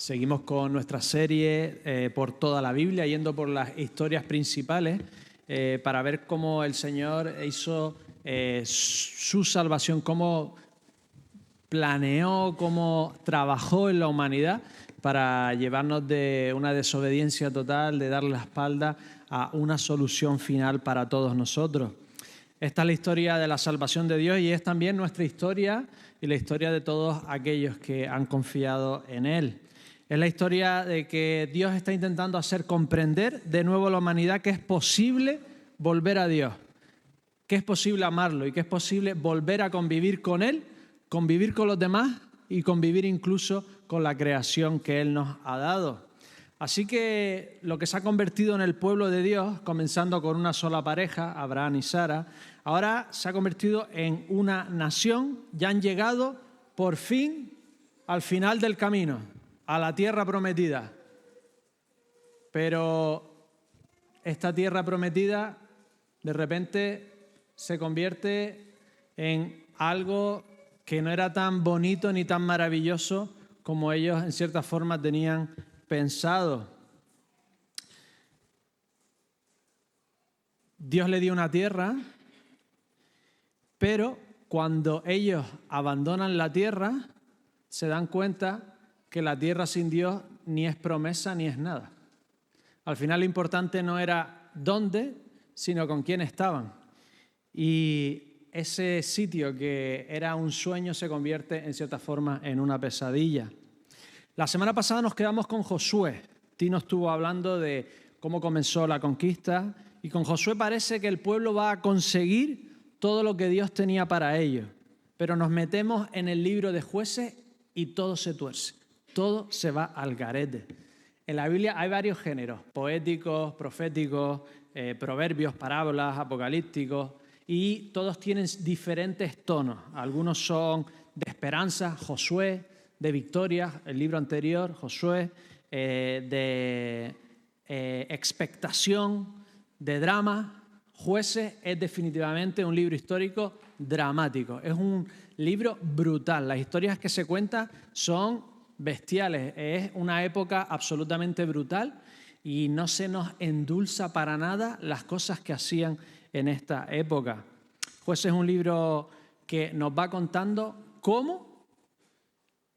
Seguimos con nuestra serie por toda la Biblia, yendo por las historias principales para ver cómo el Señor hizo su salvación, cómo planeó, cómo trabajó en la humanidad para llevarnos de una desobediencia total, de darle la espalda a una solución final para todos nosotros. Esta es la historia de la salvación de Dios y es también nuestra historia y la historia de todos aquellos que han confiado en Él. Es la historia de que Dios está intentando hacer comprender de nuevo a la humanidad que es posible volver a Dios, que es posible amarlo y que es posible volver a convivir con Él, convivir con los demás y convivir incluso con la creación que Él nos ha dado. Así que lo que se ha convertido en el pueblo de Dios, comenzando con una sola pareja, Abraham y Sara, ahora se ha convertido en una nación. Ya han llegado por fin al final del camino, a la tierra prometida. Pero esta tierra prometida de repente se convierte en algo que no era tan bonito ni tan maravilloso como ellos en cierta forma tenían pensado. Dios le dio una tierra, pero cuando ellos abandonan la tierra, se dan cuenta que la tierra sin Dios ni es promesa ni es nada. Al final lo importante no era dónde, sino con quién estaban. Y ese sitio que era un sueño se convierte en cierta forma en una pesadilla. La semana pasada nos quedamos con Josué. Tino estuvo hablando de cómo comenzó la conquista y con Josué parece que el pueblo va a conseguir todo lo que Dios tenía para ellos. Pero nos metemos en el libro de Jueces y todo se tuerce, todo se va al garete. En la Biblia hay varios géneros, poéticos, proféticos, proverbios, parábolas, apocalípticos, y todos tienen diferentes tonos. Algunos son de esperanza, Josué, de victoria, el libro anterior, Josué, de expectación, de drama. Jueces es definitivamente un libro histórico dramático. Es un libro brutal. Las historias que se cuentan son bestiales. Es una época absolutamente brutal y no se nos endulza para nada las cosas que hacían en esta época. Jueces es un libro que nos va contando cómo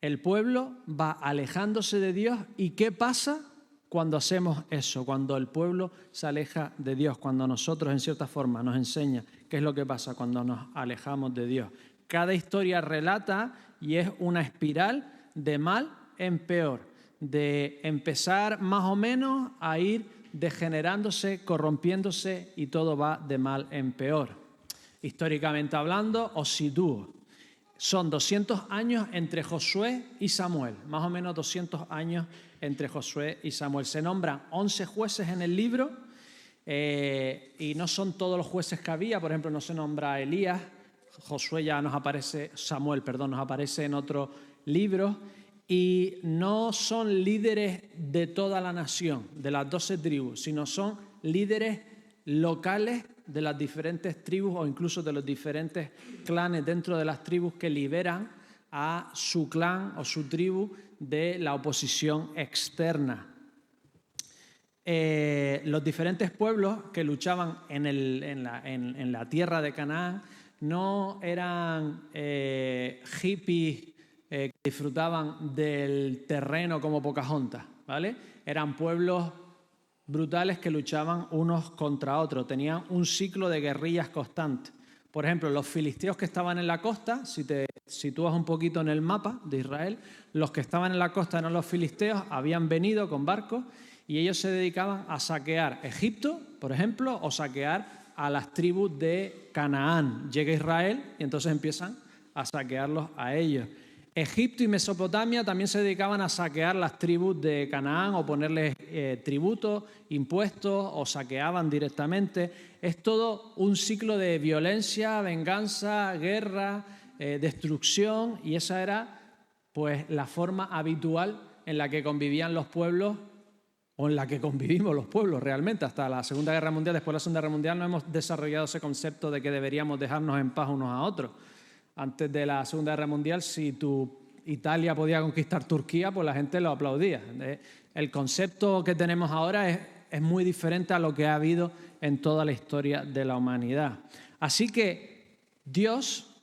el pueblo va alejándose de Dios y qué pasa cuando hacemos eso, cuando el pueblo se aleja de Dios, cuando nosotros en cierta forma nos enseña qué es lo que pasa cuando nos alejamos de Dios. Cada historia relata y es una espiral de mal en peor, de empezar más o menos a ir degenerándose, corrompiéndose y todo va de mal en peor. Históricamente hablando, os sitúo. Son 200 años entre Josué y Samuel, más o menos 200 años entre Josué y Samuel. Se nombran 11 jueces en el libro y no son todos los jueces que había. Por ejemplo, no se nombra a Elías, Josué ya nos aparece, Samuel, perdón, nos aparece en otro libro. Y no son líderes de toda la nación, de las 12 tribus, sino son líderes locales de las diferentes tribus o incluso de los diferentes clanes dentro de las tribus que liberan a su clan o su tribu de la oposición externa. Los diferentes pueblos que luchaban en la tierra de Canaán no eran hippies que disfrutaban del terreno como Pocahontas, ¿vale? Eran pueblos brutales que luchaban unos contra otros, tenían un ciclo de guerrillas constante. Por ejemplo, los filisteos que estaban en la costa, si te sitúas un poquito en el mapa de Israel, los que estaban en la costa eran los filisteos, habían venido con barcos y ellos se dedicaban a saquear Egipto, por ejemplo, o saquear a las tribus de Canaán. Llega Israel y entonces empiezan a saquearlos a ellos. Egipto y Mesopotamia también se dedicaban a saquear las tribus de Canaán o ponerles tributos, impuestos o saqueaban directamente. Es todo un ciclo de violencia, venganza, guerra, destrucción y esa era pues la forma habitual en la que convivían los pueblos o en la que convivimos los pueblos realmente. Hasta la Segunda Guerra Mundial, después de la Segunda Guerra Mundial no hemos desarrollado ese concepto de que deberíamos dejarnos en paz unos a otros. Antes de la Segunda Guerra Mundial, si tu Italia podía conquistar Turquía, pues la gente lo aplaudía. El concepto que tenemos ahora es muy diferente a lo que ha habido en toda la historia de la humanidad. Así que Dios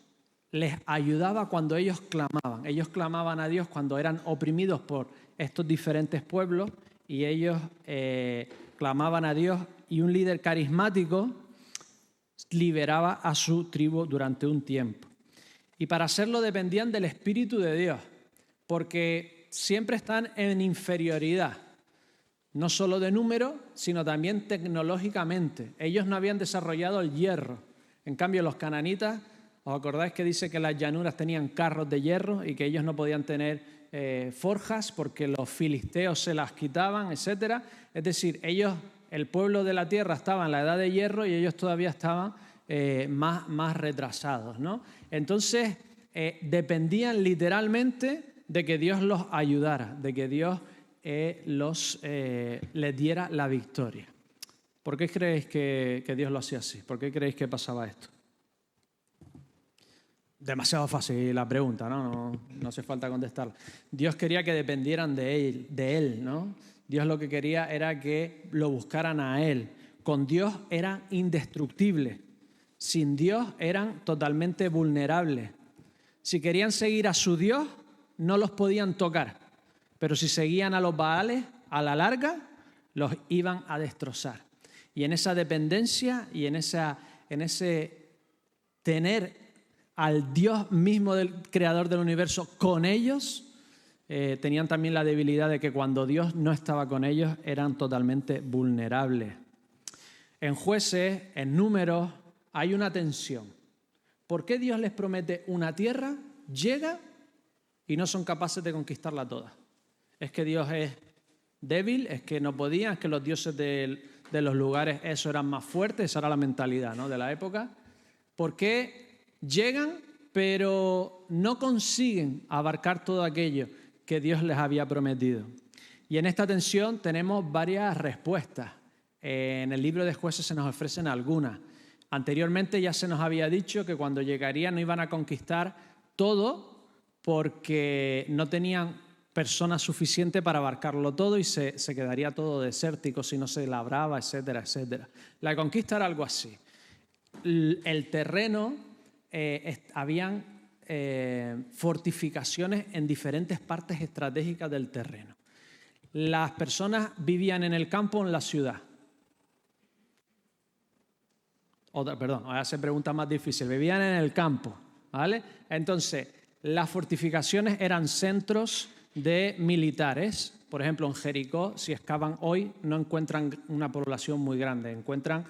les ayudaba cuando ellos clamaban. Ellos clamaban a Dios cuando eran oprimidos por estos diferentes pueblos y ellos clamaban a Dios, y un líder carismático liberaba a su tribu durante un tiempo. Y para hacerlo dependían del Espíritu de Dios, porque siempre están en inferioridad, no solo de número, sino también tecnológicamente. Ellos no habían desarrollado el hierro. En cambio, los cananitas, ¿os acordáis que dice que las llanuras tenían carros de hierro y que ellos no podían tener forjas porque los filisteos se las quitaban, etcétera? Es decir, ellos, el pueblo de la tierra estaba en la edad de hierro y ellos todavía estaban más retrasados, ¿no? Entonces, dependían literalmente de que Dios los ayudara, de que Dios les diera la victoria. ¿Por qué creéis que Dios lo hacía así? ¿Por qué creéis que pasaba esto? Demasiado fácil la pregunta, ¿no? No hace falta contestarla. Dios quería que dependieran de él, ¿no? Dios lo que quería era que lo buscaran a Él. Con Dios eran indestructibles. Sin Dios eran totalmente vulnerables. Si querían seguir a su Dios, no los podían tocar. Pero si seguían a los Baales, a la larga, los iban a destrozar. Y en esa dependencia y en ese tener al Dios mismo del creador del universo con ellos, tenían también la debilidad de que cuando Dios no estaba con ellos eran totalmente vulnerables. En Jueces, en Números, hay una tensión. ¿Por qué Dios les promete una tierra, llega y no son capaces de conquistarla toda? ¿Es que Dios es débil? ¿Es que no podían? ¿Es que los dioses de los lugares eso eran más fuertes? Esa era la mentalidad, ¿no?, de la época. ¿Por qué llegan pero no consiguen abarcar todo aquello que Dios les había prometido? Y en esta tensión tenemos varias respuestas. En el libro de Jueces se nos ofrecen algunas. Anteriormente ya se nos había dicho que cuando llegarían no iban a conquistar todo porque no tenían personas suficientes para abarcarlo todo y se quedaría todo desértico si no se labraba, etcétera, etcétera. La conquista era algo así. El terreno, habían fortificaciones en diferentes partes estratégicas del terreno. Las personas vivían en el campo o en la ciudad. Ahora se pregunta más difícil. Vivían en el campo, ¿vale? Entonces, las fortificaciones eran centros de militares. Por ejemplo, en Jericó, si excavan hoy, no encuentran una población muy grande, encuentran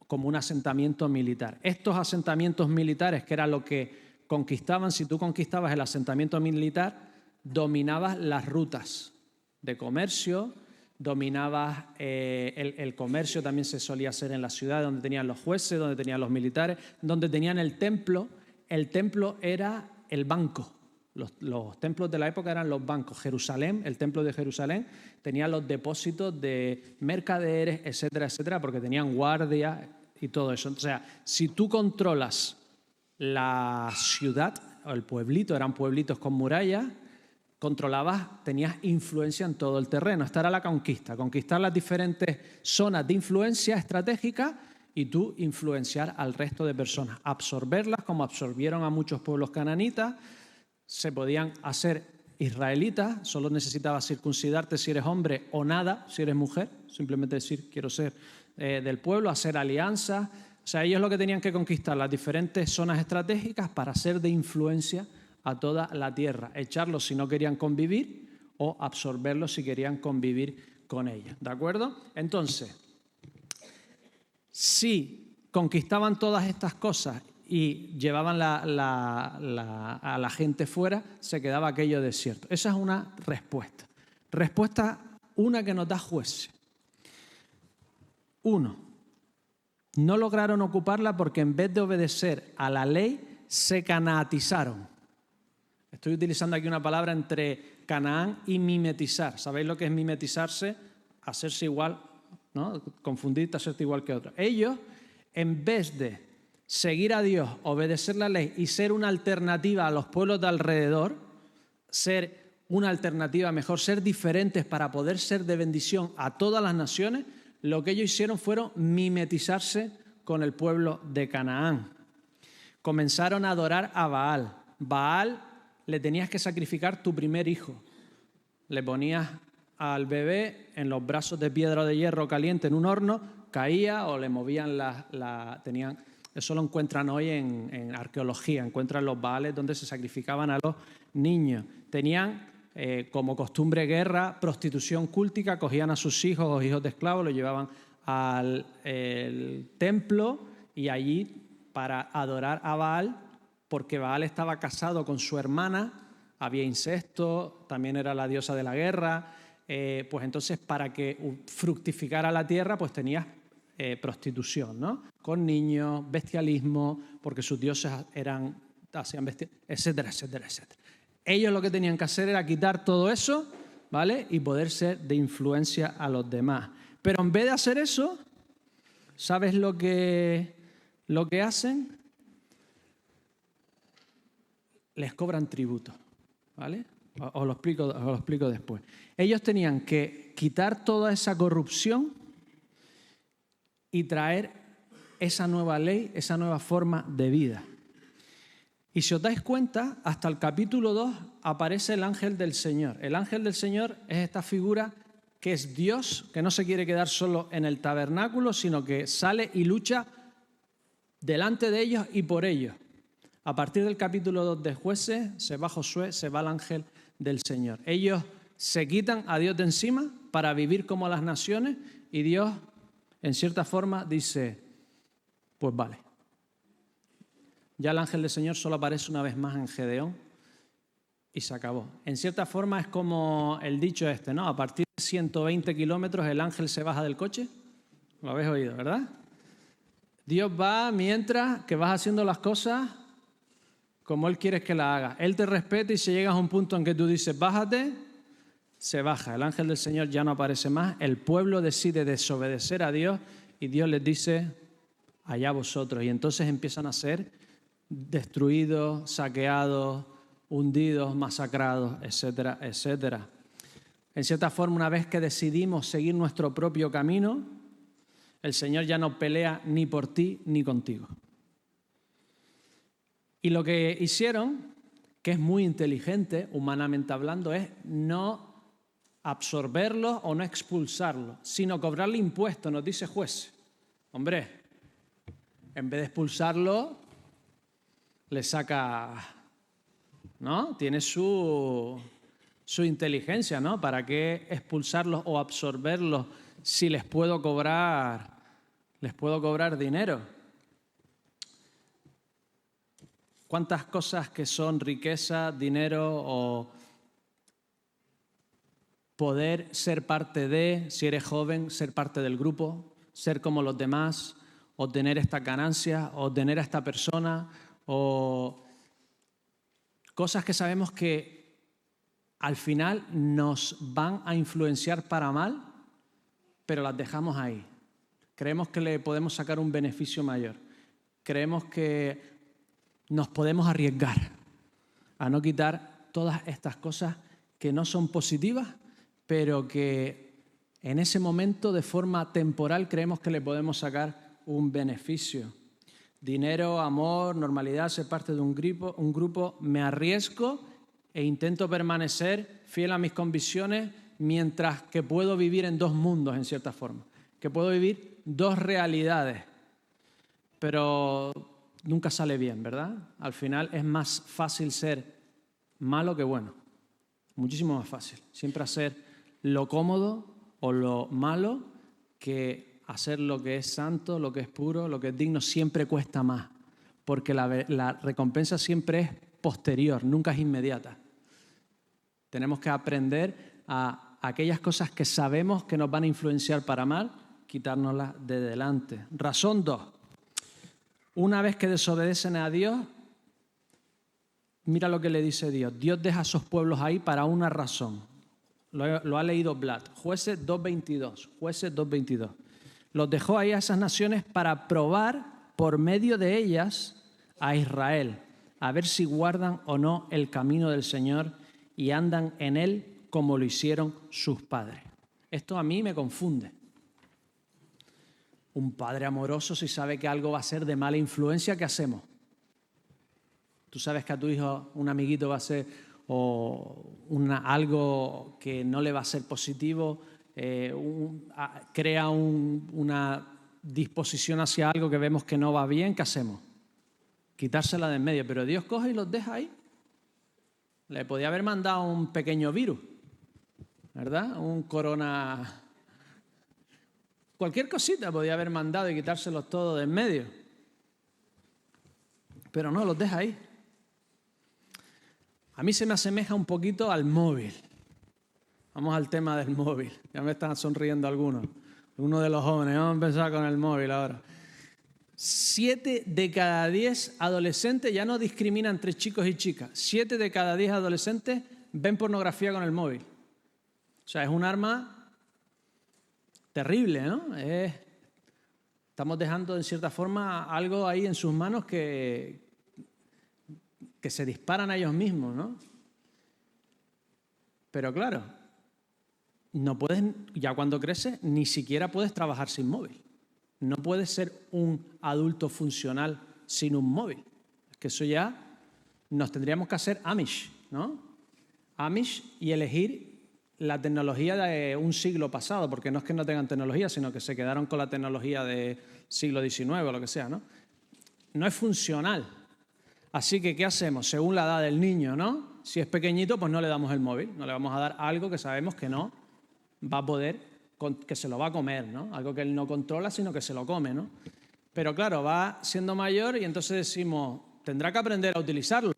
como un asentamiento militar. Estos asentamientos militares, que era lo que conquistaban, si tú conquistabas el asentamiento militar, dominabas las rutas de comercio, dominabas el comercio, también se solía hacer en la ciudad, donde tenían los jueces, donde tenían los militares, donde tenían el templo. El templo era el banco. Los templos de la época eran los bancos. Jerusalén, el templo de Jerusalén, tenía los depósitos de mercaderes, etcétera, etcétera, porque tenían guardia y todo eso. O sea, si tú controlas la ciudad o el pueblito, eran pueblitos con murallas, controlabas, tenías influencia en todo el terreno. Esta era la conquista, conquistar las diferentes zonas de influencia estratégica y tú influenciar al resto de personas, absorberlas como absorbieron a muchos pueblos cananitas. Se podían hacer israelitas, solo necesitabas circuncidarte si eres hombre o nada si eres mujer, simplemente decir quiero ser del pueblo, hacer alianzas. O sea, ellos lo que tenían que conquistar las diferentes zonas estratégicas para ser de influencia a toda la tierra, echarlos si no querían convivir o absorberlos si querían convivir con ellos, ¿de acuerdo? Entonces, si conquistaban todas estas cosas y llevaban a la gente fuera, se quedaba aquello desierto. Esa es una respuesta. Respuesta una que nos da Jueces. 1. No lograron ocuparla porque en vez de obedecer a la ley, se canaatizaron. Estoy utilizando aquí una palabra entre Canaán y mimetizar. ¿Sabéis lo que es mimetizarse? Hacerse igual, ¿no? Confundirte, hacerte igual que otro. Ellos, en vez de seguir a Dios, obedecer la ley y ser una alternativa a los pueblos de alrededor, ser una alternativa mejor, ser diferentes para poder ser de bendición a todas las naciones, lo que ellos hicieron fueron mimetizarse con el pueblo de Canaán. Comenzaron a adorar a Baal. Baal le tenías que sacrificar tu primer hijo. Le ponías al bebé en los brazos de piedra o de hierro caliente en un horno, caía o le movían eso lo encuentran hoy en arqueología, encuentran los Baales donde se sacrificaban a los niños. Tenían como costumbre guerra, prostitución cúltica, cogían a sus hijos o hijos de esclavos, los llevaban al templo y allí para adorar a Baal, porque Baal estaba casado con su hermana, había incesto, también era la diosa de la guerra, pues entonces para que fructificara la tierra pues tenías prostitución, ¿no? Con niños, bestialismo, porque sus dioses hacían etcétera, etcétera, etcétera. Ellos lo que tenían que hacer era quitar todo eso, ¿vale? Y poder ser de influencia a los demás. Pero en vez de hacer eso, ¿sabes lo que hacen? Les cobran tributo, ¿vale? Os lo explico después. Ellos tenían que quitar toda esa corrupción y traer esa nueva ley, esa nueva forma de vida. Y si os dais cuenta, hasta el capítulo 2 aparece el ángel del Señor. El ángel del Señor es esta figura que es Dios, que no se quiere quedar solo en el tabernáculo, sino que sale y lucha delante de ellos y por ellos. A partir del capítulo 2 de Jueces, se va Josué, se va el ángel del Señor. Ellos se quitan a Dios de encima para vivir como las naciones y Dios, en cierta forma, dice, pues vale. Ya el ángel del Señor solo aparece una vez más en Gedeón y se acabó. En cierta forma es como el dicho ¿no? A partir de 120 kilómetros el ángel se baja del coche. Lo habéis oído, ¿verdad? Dios va mientras que vas haciendo las cosas como Él quiere que las hagas. Él te respeta y si llegas a un punto en que tú dices, bájate, se baja. El ángel del Señor ya no aparece más. El pueblo decide desobedecer a Dios y Dios les dice, allá vosotros. Y entonces empiezan a ser destruidos, saqueados, hundidos, masacrados, etcétera, etcétera. En cierta forma, una vez que decidimos seguir nuestro propio camino, el Señor ya no pelea ni por ti ni contigo. Y lo que hicieron, que es muy inteligente, humanamente hablando, es no absorberlos o no expulsarlos, sino cobrarle impuestos, nos dice Juez. Hombre, en vez de expulsarlo, le saca, ¿no? Tiene su inteligencia, ¿no? ¿Para qué expulsarlos o absorberlos si les puedo cobrar dinero? ¿Cuántas cosas que son riqueza, dinero o poder ser parte de, si eres joven, ser parte del grupo, ser como los demás, obtener estas ganancias, obtener a esta persona, o cosas que sabemos que al final nos van a influenciar para mal, pero las dejamos ahí. Creemos que le podemos sacar un beneficio mayor. Creemos que nos podemos arriesgar a no quitar todas estas cosas que no son positivas, pero que en ese momento de forma temporal creemos que le podemos sacar un beneficio. Dinero, amor, normalidad, ser parte de un grupo, me arriesgo e intento permanecer fiel a mis convicciones mientras que puedo vivir en dos mundos, en cierta forma, que puedo vivir dos realidades, pero nunca sale bien, ¿verdad? Al final es más fácil ser malo que bueno, muchísimo más fácil, siempre hacer lo cómodo o lo malo que hacer lo que es santo, lo que es puro, lo que es digno, siempre cuesta más, porque la recompensa siempre es posterior, nunca es inmediata. Tenemos que aprender a aquellas cosas que sabemos que nos van a influenciar para mal, quitárnoslas de delante. Razón 2. Una vez que desobedecen a Dios, mira lo que le dice Dios. Dios deja a esos pueblos ahí para una razón. Lo ha leído Vlad. Jueces 2.22. Jueces 2.22. Los dejó ahí a esas naciones para probar por medio de ellas a Israel, a ver si guardan o no el camino del Señor y andan en él como lo hicieron sus padres. Esto a mí me confunde. Un padre amoroso, si sabe que algo va a ser de mala influencia, ¿qué hacemos? Tú sabes que a tu hijo un amiguito va a ser algo que no le va a ser positivo, crea una disposición hacia algo que vemos que no va bien, ¿qué hacemos? Quitársela de en medio. Pero Dios coge y los deja ahí. Le podía haber mandado un pequeño virus, ¿verdad? Un corona... Cualquier cosita podía haber mandado y quitárselos todos de en medio. Pero no, los deja ahí. A mí se me asemeja un poquito al móvil. Vamos al tema del móvil. Ya me están sonriendo algunos. Uno de los jóvenes. Vamos a empezar con el móvil ahora. 7 de cada 10 adolescentes, ya no discrimina entre chicos y chicas. 7 de cada 10 adolescentes ven pornografía con el móvil. O sea, es un arma terrible, ¿no? Estamos dejando, en cierta forma, algo ahí en sus manos que se disparan a ellos mismos, ¿no? Pero claro, no puedes, ya cuando creces, ni siquiera puedes trabajar sin móvil. No puedes ser un adulto funcional sin un móvil. Es que eso ya nos tendríamos que hacer Amish, ¿no? Amish y elegir la tecnología de un siglo pasado, porque no es que no tengan tecnología, sino que se quedaron con la tecnología del siglo XIX o lo que sea, ¿no? No es funcional. Así que, ¿qué hacemos? Según la edad del niño, ¿no? Si es pequeñito, pues no le damos el móvil, no le vamos a dar algo que sabemos que no va a poder, que se lo va a comer, ¿no? Algo que él no controla, sino que se lo come, ¿no? Pero claro, va siendo mayor y entonces decimos, tendrá que aprender a utilizarlo.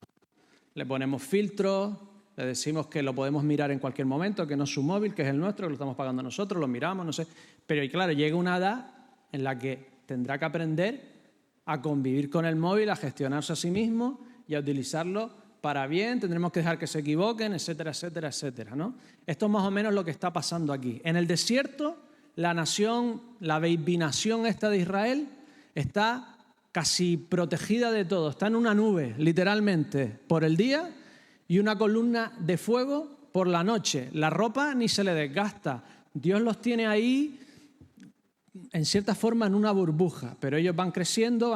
Le ponemos filtros, le decimos que lo podemos mirar en cualquier momento, que no es su móvil, que es el nuestro, que lo estamos pagando nosotros, lo miramos, no sé. Pero y claro, llega una edad en la que tendrá que aprender a convivir con el móvil, a gestionarse a sí mismo y a utilizarlo para bien, tendremos que dejar que se equivoquen, etcétera, etcétera, etcétera, ¿no? Esto es más o menos lo que está pasando aquí. En el desierto, la nación, la binación esta de Israel, está casi protegida de todo. Está en una nube, literalmente, por el día y una columna de fuego por la noche. La ropa ni se le desgasta. Dios los tiene ahí, en cierta forma, en una burbuja. Pero ellos van creciendo,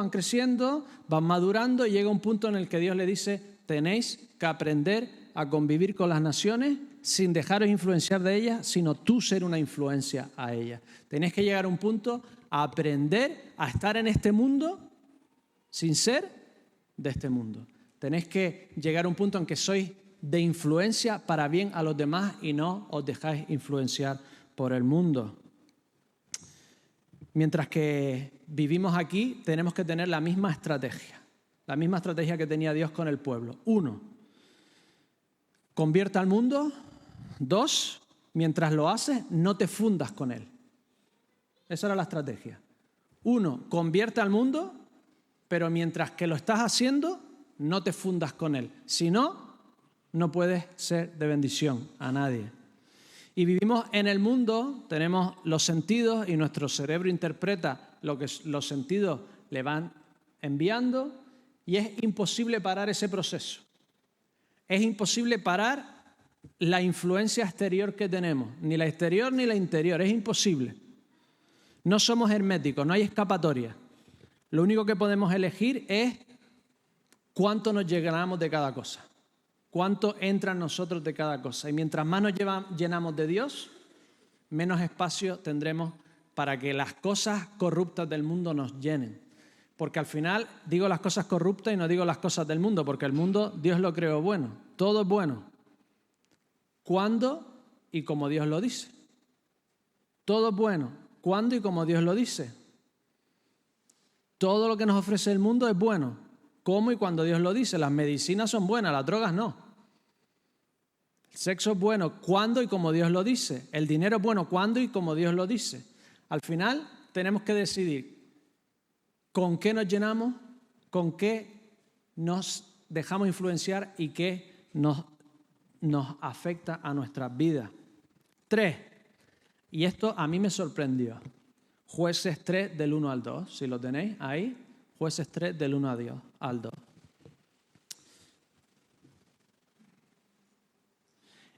van madurando y llega un punto en el que Dios le dice, tenéis que aprender a convivir con las naciones sin dejaros influenciar de ellas, sino tú ser una influencia a ellas. Tenéis que llegar a un punto a aprender a estar en este mundo sin ser de este mundo. Tenéis que llegar a un punto en que sois de influencia para bien a los demás y no os dejáis influenciar por el mundo. Mientras que vivimos aquí, tenemos que tener la misma estrategia que tenía Dios con el pueblo. 1, convierta al mundo. 2, mientras lo haces, no te fundas con él. Esa era la estrategia. 1, convierte al mundo, pero mientras que lo estás haciendo, no te fundas con él. Si no, no puedes ser de bendición a nadie. Y vivimos en el mundo, tenemos los sentidos y nuestro cerebro interpreta lo que los sentidos le van enviando y es imposible parar ese proceso. Es imposible parar la influencia exterior que tenemos, ni la exterior ni la interior, es imposible. No somos herméticos, no hay escapatoria. Lo único que podemos elegir es cuánto nos llenamos de cada cosa, cuánto entra en nosotros de cada cosa. Y mientras más nos llenamos de Dios, menos espacio tendremos para que las cosas corruptas del mundo nos llenen. Porque al final digo las cosas corruptas y no digo las cosas del mundo, porque el mundo Dios lo creó bueno, todo es bueno. ¿Cuándo? Y como Dios lo dice. Todo es bueno. ¿Cuándo? Y como Dios lo dice. Todo lo que nos ofrece el mundo es bueno. ¿Cómo? Y cuando Dios lo dice. Las medicinas son buenas, las drogas no. El sexo es bueno. ¿Cuándo? Y como Dios lo dice. El dinero es bueno. ¿Cuándo? Y como Dios lo dice. Al final tenemos que decidir con qué nos llenamos, con qué nos dejamos influenciar y qué nos afecta a nuestras vidas. 3, y esto a mí me sorprendió. Jueces 3 del 1 al 2, si lo tenéis ahí, Jueces 3 del 1 al 2.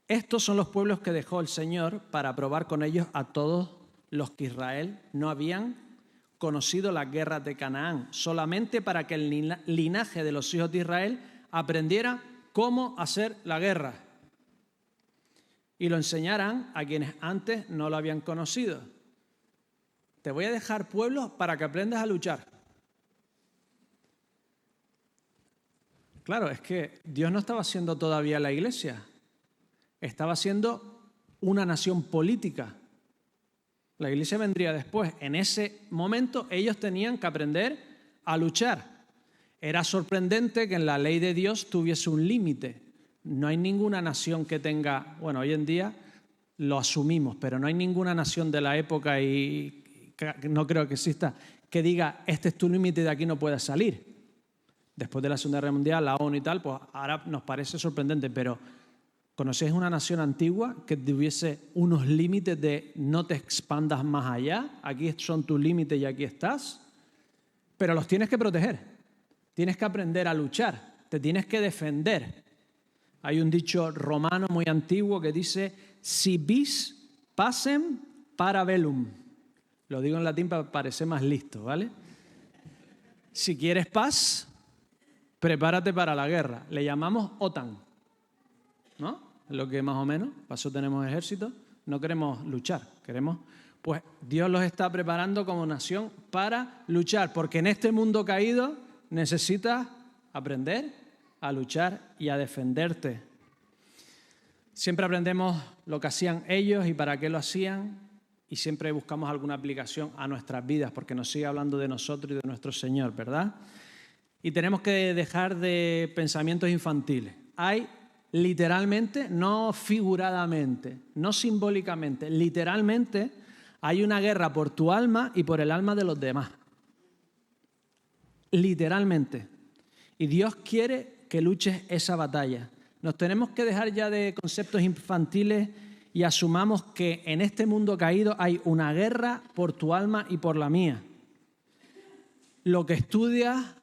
Estos son los pueblos que dejó el Señor para probar con ellos a todos los que Israel no habían conocido las guerras de Canaán, solamente para que el linaje de los hijos de Israel aprendiera cómo hacer la guerra y lo enseñaran a quienes antes no lo habían conocido. Te voy a dejar pueblos para que aprendas a luchar. Claro, es que Dios no estaba haciendo todavía la iglesia, estaba siendo una nación política. La iglesia vendría después. En ese momento ellos tenían que aprender a luchar. Era sorprendente que en la ley de Dios tuviese un límite. No hay ninguna nación que tenga, bueno, hoy en día lo asumimos, pero no hay ninguna nación de la época y no creo que exista que diga, este es tu límite y de aquí no puedes salir. Después de la Segunda Guerra Mundial, la ONU y tal, pues ahora nos parece sorprendente, pero ¿conocéis una nación antigua que tuviese unos límites de no te expandas más allá? Aquí son tus límites y aquí estás. Pero los tienes que proteger. Tienes que aprender a luchar. Te tienes que defender. Hay un dicho romano muy antiguo que dice si vis pacem para bellum. Lo digo en latín para parecer más listo, ¿vale? Si quieres paz, prepárate para la guerra. Le llamamos OTAN, ¿no? Es lo que más o menos, para eso tenemos ejército. No queremos luchar, queremos, pues Dios los está preparando como nación para luchar, porque en este mundo caído necesitas aprender a luchar y a defenderte. Siempre aprendemos lo que hacían ellos y para qué lo hacían, y siempre buscamos alguna aplicación a nuestras vidas, porque nos sigue hablando de nosotros y de nuestro Señor, ¿verdad? Y tenemos que dejar de pensamientos infantiles. Hay literalmente, no figuradamente, no simbólicamente, literalmente hay una guerra por tu alma y por el alma de los demás. Literalmente. Y Dios quiere que luches esa batalla. Nos tenemos que dejar ya de conceptos infantiles y asumamos que en este mundo caído hay una guerra por tu alma y por la mía. Lo que estudias,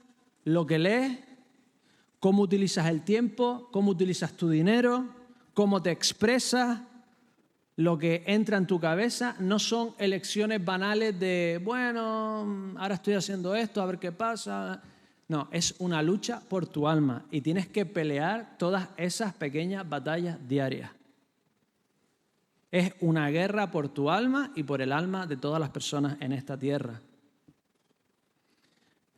lo que lees, cómo utilizas el tiempo, cómo utilizas tu dinero, cómo te expresas, lo que entra en tu cabeza, no son elecciones banales de, bueno, ahora estoy haciendo esto, a ver qué pasa. No, es una lucha por tu alma y tienes que pelear todas esas pequeñas batallas diarias. Es una guerra por tu alma y por el alma de todas las personas en esta tierra.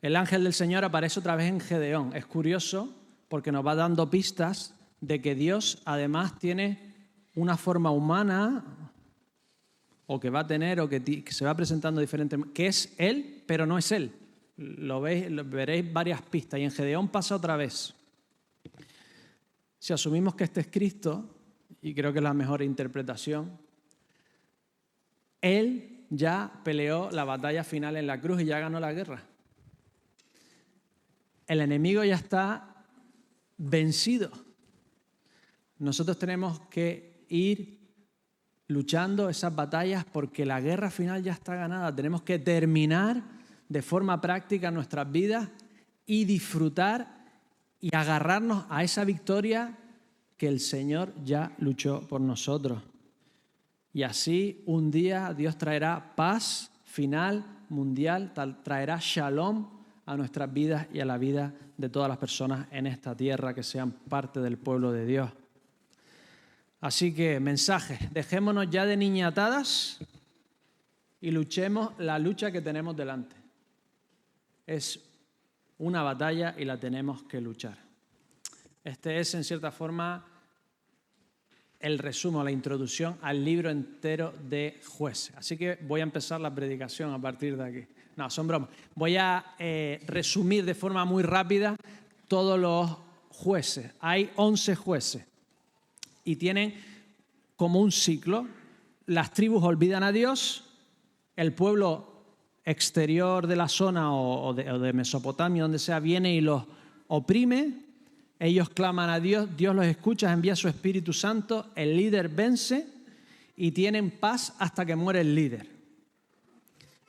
El ángel del Señor aparece otra vez en Gedeón. Es curioso porque nos va dando pistas de que Dios además tiene una forma humana o que va a tener o que se va presentando diferente, que es Él, pero no es Él. Veréis varias pistas y en Gedeón pasa otra vez. Si asumimos que este es Cristo, y creo que es la mejor interpretación, Él ya peleó la batalla final en la cruz y ya ganó la guerra. El enemigo ya está vencido. Nosotros tenemos que ir luchando esas batallas porque la guerra final ya está ganada. Tenemos que terminar de forma práctica nuestras vidas y disfrutar y agarrarnos a esa victoria que el Señor ya luchó por nosotros. Y así un día Dios traerá paz final mundial, traerá shalom a nuestras vidas y a la vida de todas las personas en esta tierra que sean parte del pueblo de Dios. Así que, mensaje, dejémonos ya de niñatadas y luchemos la lucha que tenemos delante. Es una batalla y la tenemos que luchar. Este es, en cierta forma, el resumen, la introducción al libro entero de Jueces. Así que voy a empezar la predicación a partir de aquí. No, son bromas. Voy a resumir de forma muy rápida todos los jueces. Hay 11 jueces y tienen como un ciclo. Las tribus olvidan a Dios, el pueblo exterior de la zona o de Mesopotamia, donde sea, viene y los oprime. Ellos claman a Dios, Dios los escucha, envía su Espíritu Santo, el líder vence y tienen paz hasta que muere el líder.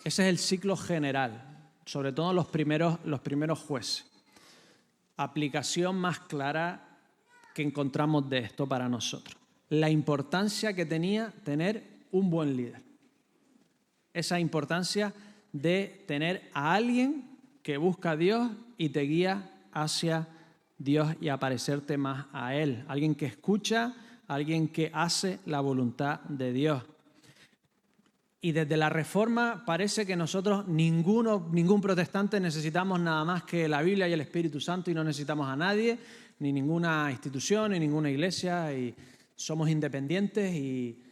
Ese es el ciclo general, sobre todo los primeros jueces. Aplicación más clara que encontramos de esto para nosotros. la importancia que tenía tener un buen líder. Esa importancia de tener a alguien que busca a Dios y te guía hacia Dios y a parecerte más a Él. Alguien que escucha, alguien que hace la voluntad de Dios. Y desde la Reforma parece que nosotros, ningún protestante, necesitamos nada más que la Biblia y el Espíritu Santo y no necesitamos a nadie, ni ninguna institución, ni ninguna iglesia, y somos independientes y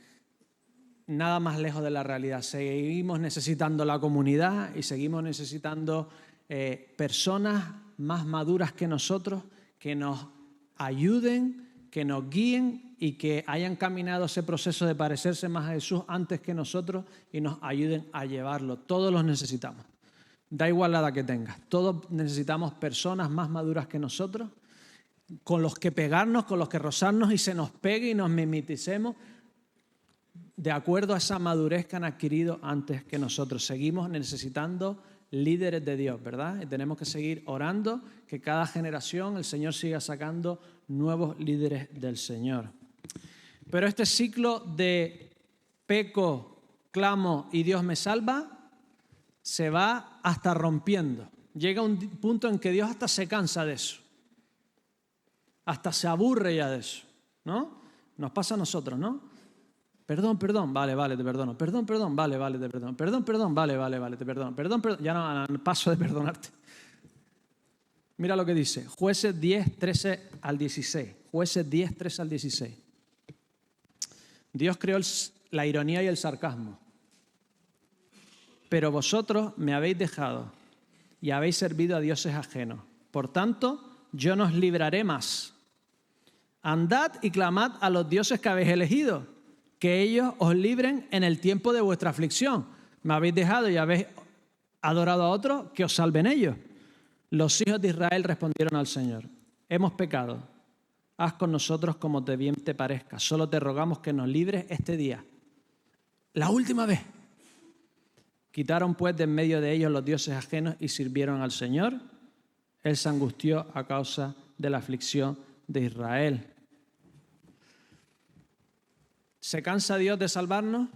nada más lejos de la realidad. Seguimos necesitando la comunidad y seguimos necesitando personas más maduras que nosotros que nos ayuden, que nos guíen y que hayan caminado ese proceso de parecerse más a Jesús antes que nosotros y nos ayuden a llevarlo. Todos los necesitamos. Da igual la edad que tengas. Todos necesitamos personas más maduras que nosotros, con los que pegarnos, con los que rozarnos y se nos pegue y nos mimeticemos de acuerdo a esa madurez que han adquirido antes que nosotros. Seguimos necesitando líderes de Dios, ¿verdad? Y tenemos que seguir orando que cada generación el Señor siga sacando nuevos líderes del Señor. Pero este ciclo de peco, clamo y Dios me salva se va hasta rompiendo. Llega un punto en que Dios hasta se cansa de eso. Hasta se aburre ya de eso, ¿no? Nos pasa a nosotros, ¿no? Perdón, vale, te perdono. Perdón, vale, te perdono. Perdón, vale, te perdono. Perdón, ya no paso de perdonarte. Mira lo que dice, Jueces 10, 13 al 16. Jueces 10, 13 al 16. Dios creó la ironía y el sarcasmo. Pero vosotros me habéis dejado y habéis servido a dioses ajenos. Por tanto, yo no os libraré más. Andad y clamad a los dioses que habéis elegido, que ellos os libren en el tiempo de vuestra aflicción. Me habéis dejado y habéis adorado a otros, que os salven ellos. Los hijos de Israel respondieron al Señor: hemos pecado, haz con nosotros como bien te parezca, solo te rogamos que nos libres este día. La última vez. Quitaron pues de en medio de ellos los dioses ajenos y sirvieron al Señor. Él se angustió a causa de la aflicción de Israel. ¿Se cansa Dios de salvarnos?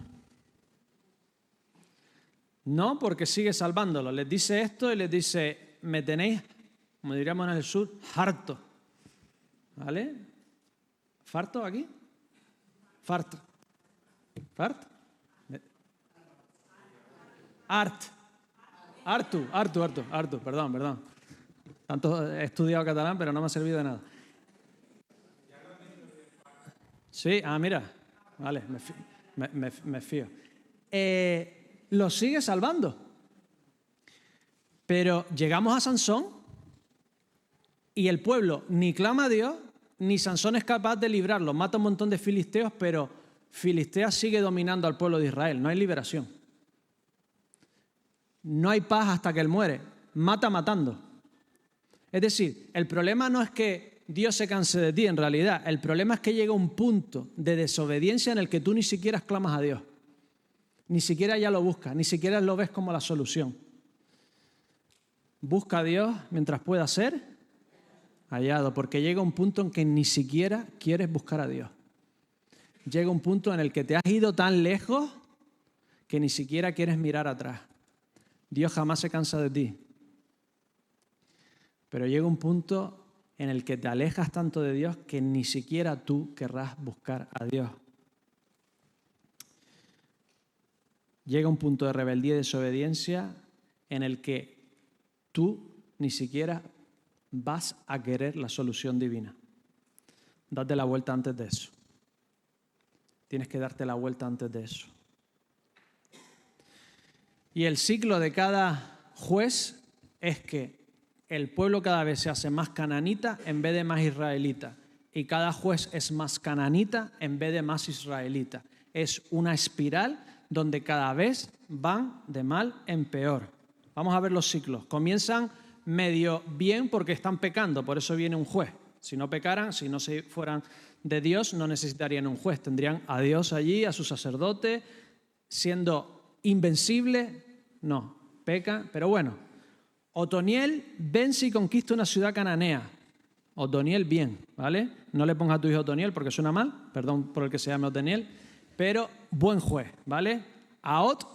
No, porque sigue salvándolos. Les dice esto y les dice, me tenéis, como diríamos en el sur, harto. ¿Vale? ¿Farto aquí? Farto. ¿Fart? Harto, perdón. Tanto he estudiado catalán, pero no me ha servido de nada. Sí, mira. Vale, me fío. Lo sigue salvando. Pero llegamos a Sansón y el pueblo ni clama a Dios, ni Sansón es capaz de librarlo. Mata un montón de filisteos, pero Filistea sigue dominando al pueblo de Israel. No hay liberación. No hay paz hasta que él muere. Mata matando. Es decir, el problema no es que Dios se canse de ti en realidad. El problema es que llega un punto de desobediencia en el que tú ni siquiera clamas a Dios. Ni siquiera ya lo buscas, ni siquiera lo ves como la solución. Busca a Dios mientras pueda ser hallado, porque llega un punto en que ni siquiera quieres buscar a Dios. Llega un punto en el que te has ido tan lejos que ni siquiera quieres mirar atrás. Dios jamás se cansa de ti. Pero llega un punto en el que te alejas tanto de Dios que ni siquiera tú querrás buscar a Dios. Llega un punto de rebeldía y desobediencia en el que tú ni siquiera vas a querer la solución divina. Date la vuelta antes de eso. Tienes que darte la vuelta antes de eso. Y el ciclo de cada juez es que el pueblo cada vez se hace más cananita en vez de más israelita. Y cada juez es más cananita en vez de más israelita. Es una espiral donde cada vez van de mal en peor. Vamos a ver los ciclos. Comienzan medio bien porque están pecando, por eso viene un juez. Si no pecaran, si no se fueran de Dios, no necesitarían un juez. Tendrían a Dios allí, a su sacerdote, siendo invencible. No, pecan, pero bueno. Otoniel vence y conquista una ciudad cananea. Otoniel, bien, ¿vale? No le pongas a tu hijo Otoniel porque suena mal, perdón por el que se llame Otoniel, pero buen juez, ¿vale? Aot,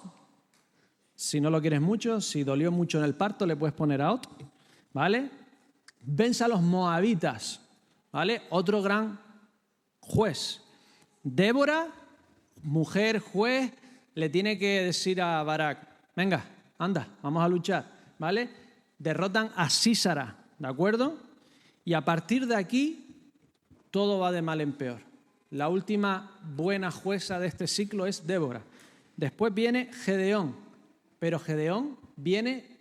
si no lo quieres mucho, si dolió mucho en el parto, le puedes poner Aot, ¿vale? Vence a los moabitas, ¿vale? Otro gran juez. Débora, mujer, juez, le tiene que decir a Barak, venga, anda, vamos a luchar, ¿vale? Derrotan a Sísara, ¿de acuerdo? Y a partir de aquí, todo va de mal en peor. La última buena jueza de este ciclo es Débora. Después viene Gedeón, pero Gedeón viene,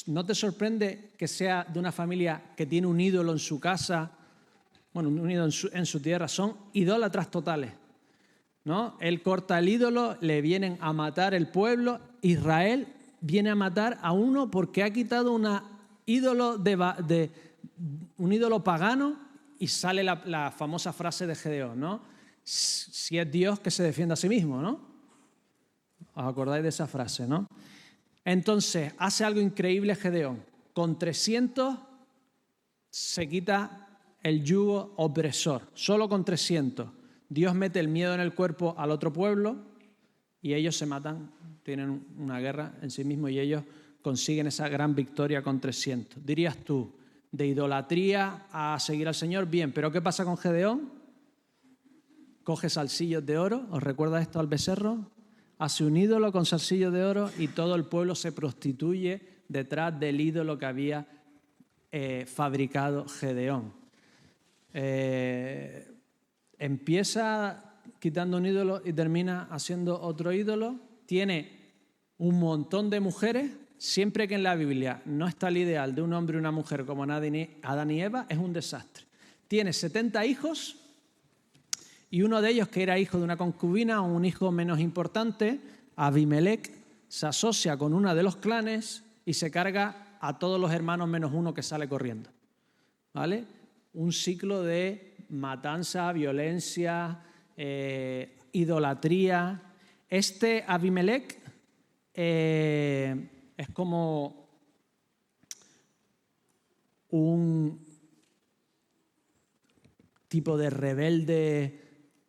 ¿no te sorprende que sea de una familia que tiene un ídolo en su casa, bueno, un ídolo en su tierra? Son idólatras totales, ¿no? Él corta el ídolo, le vienen a matar el pueblo. Israel viene a matar a uno porque ha quitado un ídolo pagano, y sale la famosa frase de Gedeón, ¿no? Si es Dios, que se defienda a sí mismo, ¿no? ¿Os acordáis de esa frase, no? Entonces, hace algo increíble Gedeón. Con 300 se quita el yugo opresor. Solo con 300. Dios mete el miedo en el cuerpo al otro pueblo y ellos se matan, tienen una guerra en sí mismos y ellos consiguen esa gran victoria con 300. Dirías tú, de idolatría a seguir al Señor, bien, pero ¿qué pasa con Gedeón? Coge salsillos de oro, ¿os recuerda esto al becerro? Hace un ídolo con salsillos de oro y todo el pueblo se prostituye detrás del ídolo que había fabricado Gedeón. Empieza quitando un ídolo y termina haciendo otro ídolo. Tiene un montón de mujeres. Siempre que en la Biblia no está el ideal de un hombre y una mujer como Adán y Eva, es un desastre. Tiene 70 hijos y uno de ellos, que era hijo de una concubina, un hijo menos importante, Abimelech, se asocia con uno de los clanes y se carga a todos los hermanos menos uno que sale corriendo, ¿vale? Un ciclo de matanza, violencia, idolatría. Este Abimelech es como un tipo de rebelde,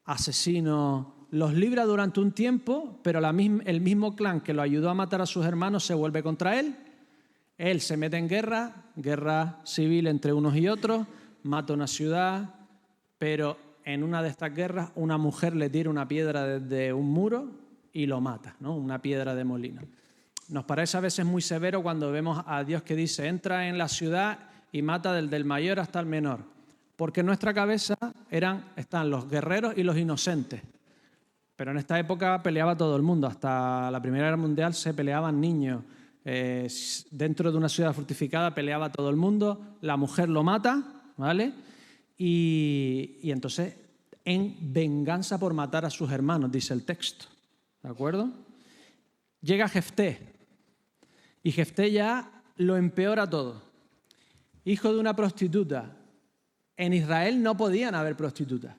asesino. Los libra durante un tiempo, pero el mismo clan que lo ayudó a matar a sus hermanos se vuelve contra él. Él se mete en guerra civil entre unos y otros, mata una ciudad, pero en una de estas guerras una mujer le tira una piedra desde un muro y lo mata, ¿no? Una piedra de molino. Nos parece a veces muy severo cuando vemos a Dios que dice, entra en la ciudad y mata desde el mayor hasta el menor. Porque en nuestra cabeza están los guerreros y los inocentes. Pero en esta época peleaba todo el mundo. Hasta la Primera Guerra Mundial se peleaban niños. Dentro de una ciudad fortificada peleaba todo el mundo. La mujer lo mata, ¿vale? Y entonces, en venganza por matar a sus hermanos, dice el texto. ¿De acuerdo? Llega Jefté. Y Jefté ya lo empeora todo. Hijo de una prostituta. En Israel no podían haber prostitutas.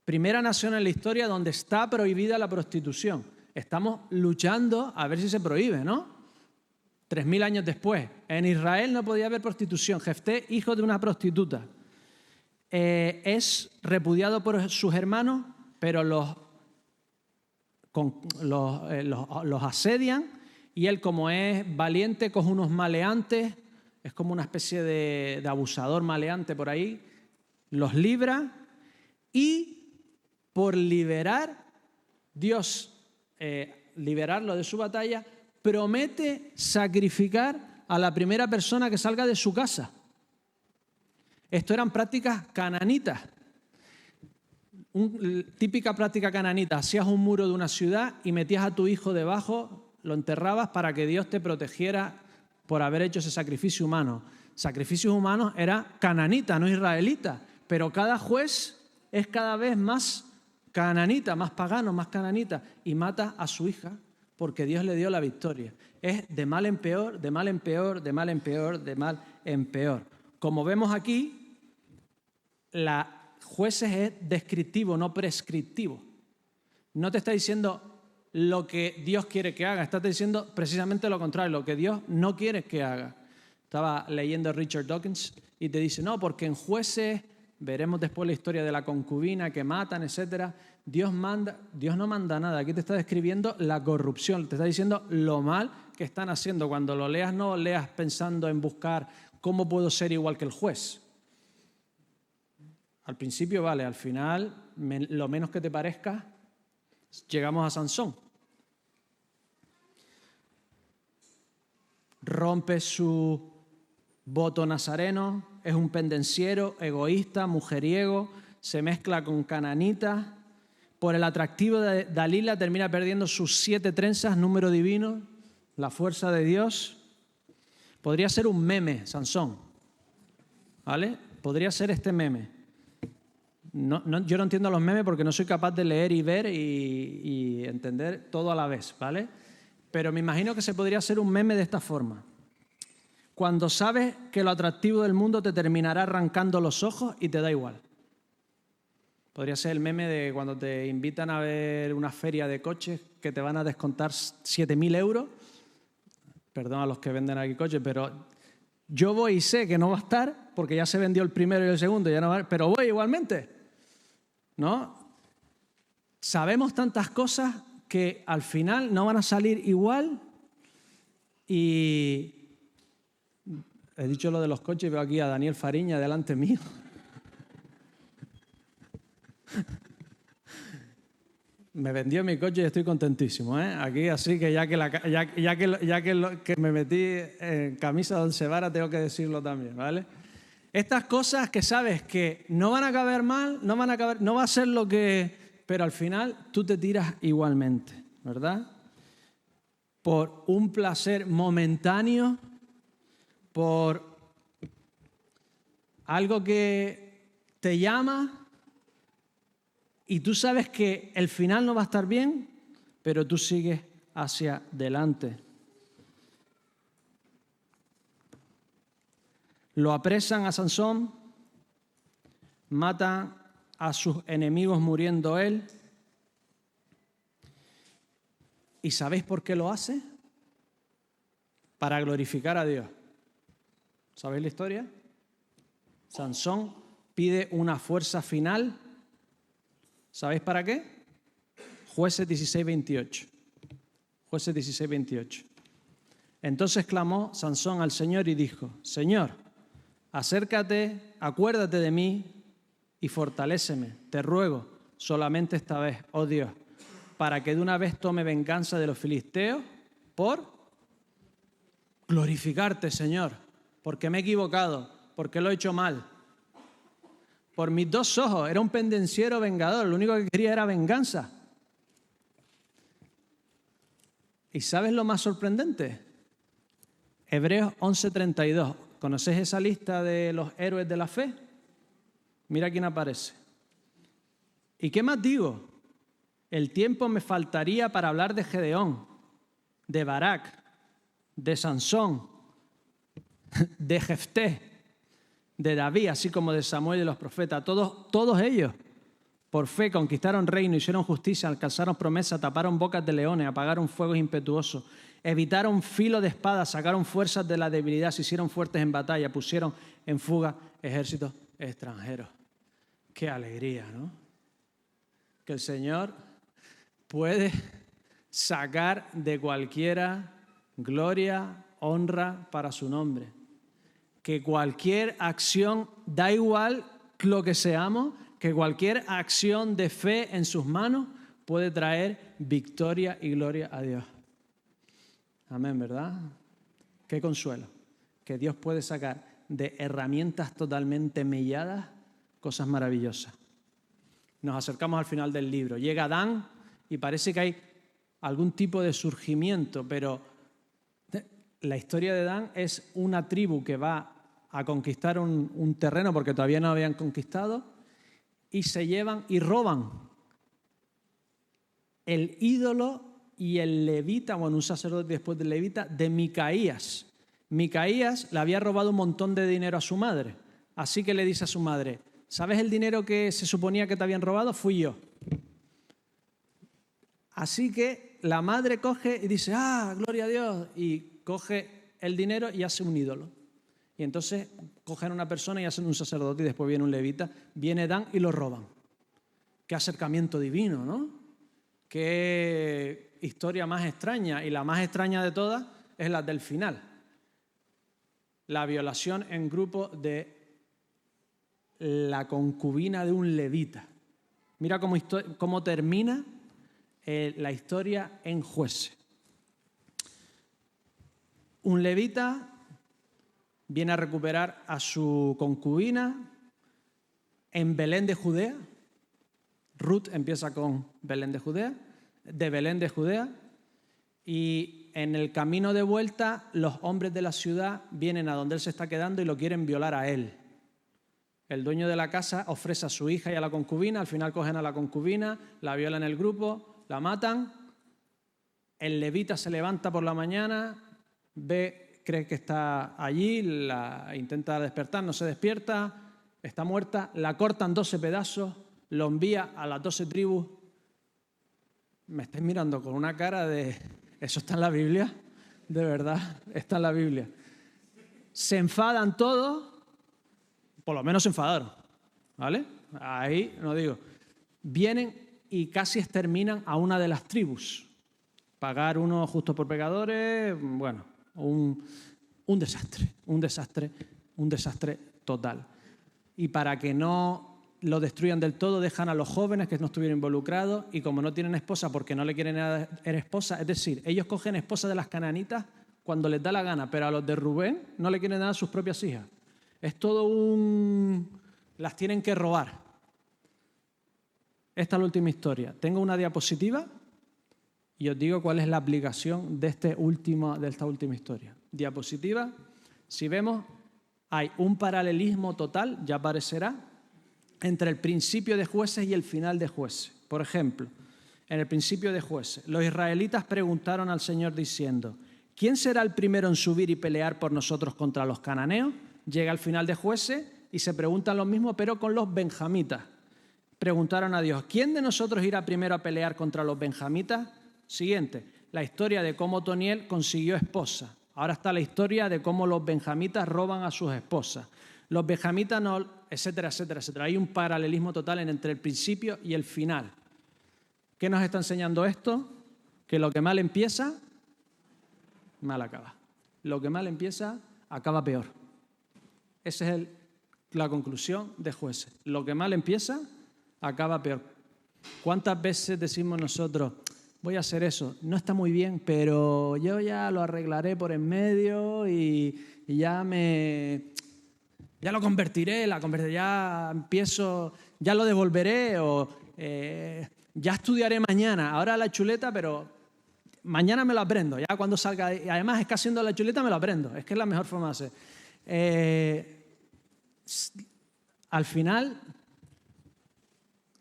Primera nación en la historia donde está prohibida la prostitución. Estamos luchando a ver si se prohíbe, ¿no? 3000 años después. En Israel no podía haber prostitución. Jefté, hijo de una prostituta. Es repudiado por sus hermanos, pero los asedian. Y él, como es valiente, coge unos maleantes, es como una especie de abusador maleante por ahí, los libra y por liberar, Dios, liberarlo de su batalla, promete sacrificar a la primera persona que salga de su casa. Esto eran prácticas cananitas. Típica práctica cananita, hacías un muro de una ciudad y metías a tu hijo debajo, lo enterrabas para que Dios te protegiera por haber hecho ese sacrificio humano. Sacrificios humanos era cananita, no israelita, pero cada juez es cada vez más cananita, más pagano, más cananita, y mata a su hija porque Dios le dio la victoria. Es de mal en peor, de mal en peor, de mal en peor, de mal en peor. Como vemos aquí, la jueces es descriptivo, no prescriptivo. No te está diciendo lo que Dios quiere que haga, está diciendo precisamente lo contrario, lo que Dios no quiere que haga. Estaba leyendo a Richard Dawkins y te dice, no, porque en Jueces, veremos después la historia de la concubina que matan, etcétera. Dios no manda nada. Aquí te está describiendo la corrupción, te está diciendo lo mal que están haciendo. Cuando lo leas, no leas pensando en buscar cómo puedo ser igual que el juez. Al principio vale, al final, lo menos que te parezca, llegamos a Sansón. Rompe su voto nazareno, es un pendenciero, egoísta, mujeriego, se mezcla con cananitas. Por el atractivo de Dalila termina perdiendo sus 7 trenzas, número divino, la fuerza de Dios. Podría ser un meme, Sansón, ¿vale? Podría ser este meme. Yo no entiendo los memes porque no soy capaz de leer y ver y entender todo a la vez, ¿vale? Pero me imagino que se podría hacer un meme de esta forma. Cuando sabes que lo atractivo del mundo te terminará arrancando los ojos y te da igual. Podría ser el meme de cuando te invitan a ver una feria de coches que te van a descontar 7.000 euros. Perdón a los que venden aquí coches, pero yo voy y sé que no va a estar porque ya se vendió el primero y el segundo, ya no va, pero voy igualmente, ¿no? Sabemos tantas cosas que al final no van a salir igual y he dicho lo de los coches y veo aquí a Daniel Fariña delante mío. Me vendió mi coche y estoy contentísimo, ¿eh? Aquí, así que ya que me metí en camisa de once varas, tengo que decirlo también, ¿vale? Estas cosas que sabes que no van a caber mal, no va a ser lo que... Pero al final tú te tiras igualmente, ¿verdad? Por un placer momentáneo, por algo que te llama y tú sabes que el final no va a estar bien, pero tú sigues hacia adelante. Lo apresan a Sansón, matan a sus enemigos muriendo él. ¿Y sabéis por qué lo hace? Para glorificar a Dios. ¿Sabéis la historia? Sansón pide una fuerza final. ¿Sabéis para qué? Jueces 16:28. Jueces 16:28. Entonces clamó Sansón al Señor y dijo, Señor, acércate, acuérdate de mí y fortaléceme, te ruego, solamente esta vez, oh Dios, para que de una vez tome venganza de los filisteos por glorificarte, Señor, porque me he equivocado, porque lo he hecho mal. Por mis 2 ojos, era un pendenciero vengador, lo único que quería era venganza. ¿Y sabes lo más sorprendente? Hebreos 11:32. ¿Conocéis esa lista de los héroes de la fe? Mira quién aparece. ¿Y qué más digo? El tiempo me faltaría para hablar de Gedeón, de Barak, de Sansón, de Jefté, de David, así como de Samuel y los profetas. Todos ellos, por fe, conquistaron reino, hicieron justicia, alcanzaron promesa, taparon bocas de leones, apagaron fuegos impetuosos, evitaron filo de espada, sacaron fuerzas de la debilidad, se hicieron fuertes en batalla, pusieron en fuga ejércitos extranjeros. ¡Qué alegría!, ¿no? Que el Señor puede sacar de cualquiera gloria, honra para su nombre. Que cualquier acción, da igual lo que seamos, que cualquier acción de fe en sus manos puede traer victoria y gloria a Dios. Amén, ¿verdad? Qué consuelo. Que Dios puede sacar de herramientas totalmente melladas cosas maravillosas. Nos acercamos al final del libro. Llega Adán y parece que hay algún tipo de surgimiento, pero la historia de Dan es una tribu que va a conquistar un terreno porque todavía no habían conquistado y se llevan y roban el ídolo y el levita, bueno, un sacerdote después del levita, de Micaías. Micaías le había robado un montón de dinero a su madre, así que le dice a su madre, ¿sabes el dinero que se suponía que te habían robado? Fui yo. Así que la madre coge y dice, gloria a Dios, y coge el dinero y hace un ídolo. Y entonces cogen a una persona y hacen un sacerdote y después viene un levita, viene Dan y lo roban. Qué acercamiento divino, ¿no? Qué historia más extraña. Y la más extraña de todas es la del final. La violación en grupo de la concubina de un levita. Mira cómo termina la historia en Jueces. Un levita viene a recuperar a su concubina en Belén de Judea. Ruth empieza con Belén de Judea, y en el camino de vuelta los hombres de la ciudad vienen a donde él se está quedando y lo quieren violar a él. El dueño de la casa ofrece a su hija y a la concubina, al final cogen a la concubina, la violan en el grupo, la matan. El levita se levanta por la mañana, cree que está allí, la intenta despertar, no se despierta, está muerta, la cortan 12 pedazos, lo envía a las 12 tribus. Me estáis mirando con una cara de... ¿Eso está en la Biblia? De verdad, está en la Biblia. Se enfadan todos, por lo menos se enfadaron, ¿vale? Ahí no digo. Vienen y casi exterminan a una de las tribus. Pagar uno justo por pecadores, bueno, un desastre total. Y para que no lo destruyan del todo, dejan a los jóvenes que no estuvieron involucrados, y como no tienen esposa porque no le quieren dar esposa, es decir, ellos cogen esposas de las cananitas cuando les da la gana, pero a los de Rubén no le quieren dar a sus propias hijas. Es todo las tienen que robar. Esta es la última historia. Tengo una diapositiva y os digo cuál es la aplicación de esta última historia. Diapositiva. Si vemos, hay un paralelismo total, ya aparecerá, entre el principio de Jueces y el final de Jueces. Por ejemplo, en el principio de Jueces, los israelitas preguntaron al Señor diciendo: ¿quién será el primero en subir y pelear por nosotros contra los cananeos? Llega al final de Jueces y se preguntan lo mismo, pero con los benjamitas. Preguntaron a Dios: ¿quién de nosotros irá primero a pelear contra los benjamitas? Siguiente, la historia de cómo Otoniel consiguió esposa. Ahora está la historia de cómo los benjamitas roban a sus esposas. Los benjamitas no, etcétera, etcétera, etcétera. Hay un paralelismo total entre el principio y el final. ¿Qué nos está enseñando esto? Que lo que mal empieza, mal acaba. Lo que mal empieza, acaba peor. Esa es la conclusión de Jueces. Lo que mal empieza, acaba peor. ¿Cuántas veces decimos nosotros: voy a hacer eso, no está muy bien, pero yo ya lo arreglaré por en medio y ya lo convertiré, ya empiezo, ya lo devolveré, o ya estudiaré mañana, ahora la chuleta, pero mañana me lo aprendo, ya cuando salga, y además es que haciendo la chuleta me lo aprendo, es que es la mejor forma de hacer. Al final,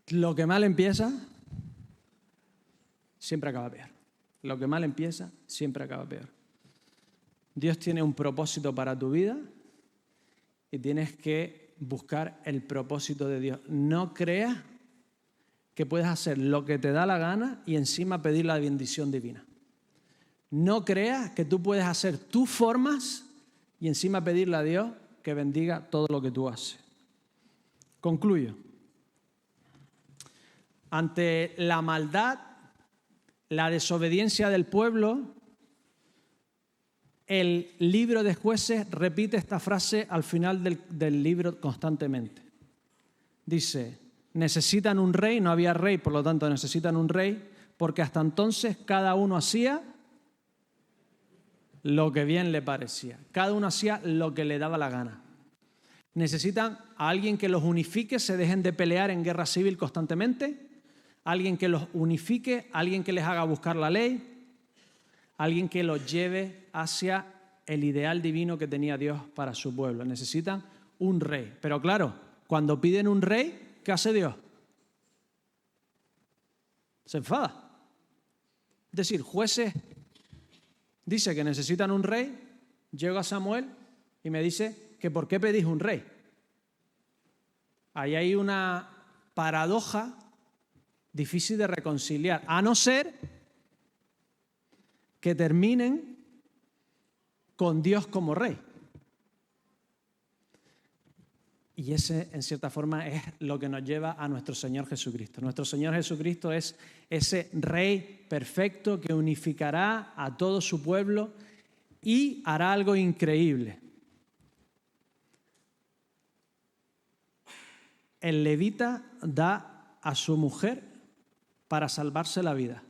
lo que mal empieza siempre acaba peor. Lo que mal empieza siempre acaba peor. Dios tiene un propósito para tu vida y tienes que buscar el propósito de Dios. No creas que puedes hacer lo que te da la gana y encima pedir la bendición divina. No creas que tú puedes hacer tus formas y encima pedirle a Dios que bendiga todo lo que tú haces. Concluyo. Ante la maldad, la desobediencia del pueblo, el libro de Jueces repite esta frase al final del libro constantemente. Dice: necesitan un rey, no había rey, por lo tanto necesitan un rey, porque hasta entonces cada uno hacía lo que bien le parecía. Cada uno hacía lo que le daba la gana. Necesitan a alguien que los unifique, se dejen de pelear en guerra civil constantemente, alguien que los unifique, alguien que les haga buscar la ley, alguien que los lleve hacia el ideal divino que tenía Dios para su pueblo. Necesitan un rey. Pero claro, cuando piden un rey, ¿qué hace Dios? Se enfada. Es decir, Jueces dice que necesitan un rey, llega Samuel y me dice que ¿por qué pedís un rey? Ahí hay una paradoja difícil de reconciliar, a no ser que terminen con Dios como rey. Y ese, en cierta forma, es lo que nos lleva a nuestro Señor Jesucristo. Nuestro Señor Jesucristo es ese Rey perfecto que unificará a todo su pueblo y hará algo increíble. El levita da a su mujer para salvarse la vida.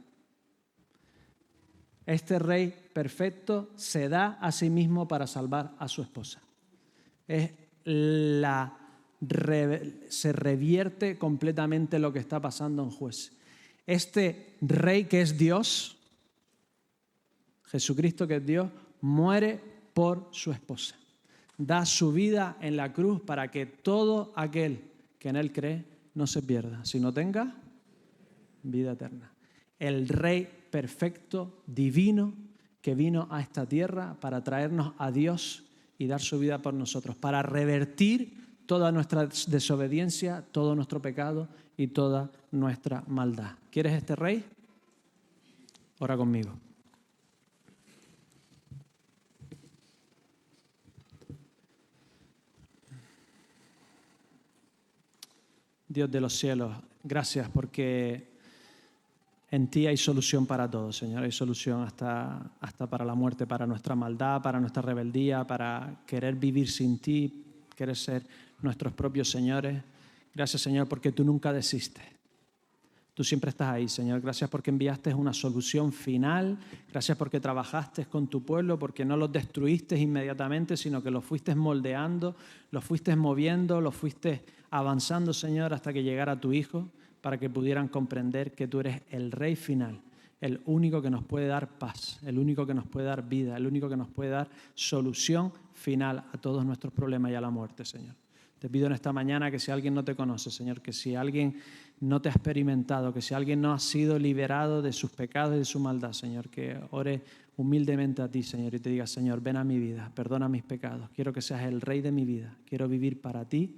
Este Rey perfecto se da a sí mismo para salvar a su esposa. Se revierte completamente lo que está pasando en Jueces. Este Rey que es Dios, Jesucristo que es Dios, muere por su esposa. Da su vida en la cruz para que todo aquel que en Él cree no se pierda, sino tenga vida eterna. El Rey perfecto, divino, que vino a esta tierra para traernos a Dios y dar su vida por nosotros, para revertir toda nuestra desobediencia, todo nuestro pecado y toda nuestra maldad. ¿Quieres este Rey? Ora conmigo. Dios de los cielos, gracias porque en ti hay solución para todo, Señor. Hay solución hasta para la muerte, para nuestra maldad, para nuestra rebeldía, para querer vivir sin ti, querer ser nuestros propios señores. Gracias, Señor, porque tú nunca desistes. Tú siempre estás ahí, Señor. Gracias porque enviaste una solución final. Gracias porque trabajaste con tu pueblo, porque no los destruiste inmediatamente, sino que los fuiste moldeando, los fuiste moviendo, los fuiste avanzando, Señor, hasta que llegara tu Hijo, para que pudieran comprender que tú eres el Rey final, el único que nos puede dar paz, el único que nos puede dar vida, el único que nos puede dar solución final a todos nuestros problemas y a la muerte, Señor. Te pido en esta mañana que si alguien no te conoce, Señor, que si alguien no te ha experimentado, que si alguien no ha sido liberado de sus pecados y de su maldad, Señor, que ore humildemente a ti, Señor, y te diga, Señor, ven a mi vida, perdona mis pecados, quiero que seas el Rey de mi vida, quiero vivir para ti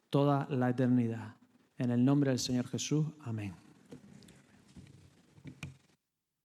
toda la eternidad. En el nombre del Señor Jesús, amén.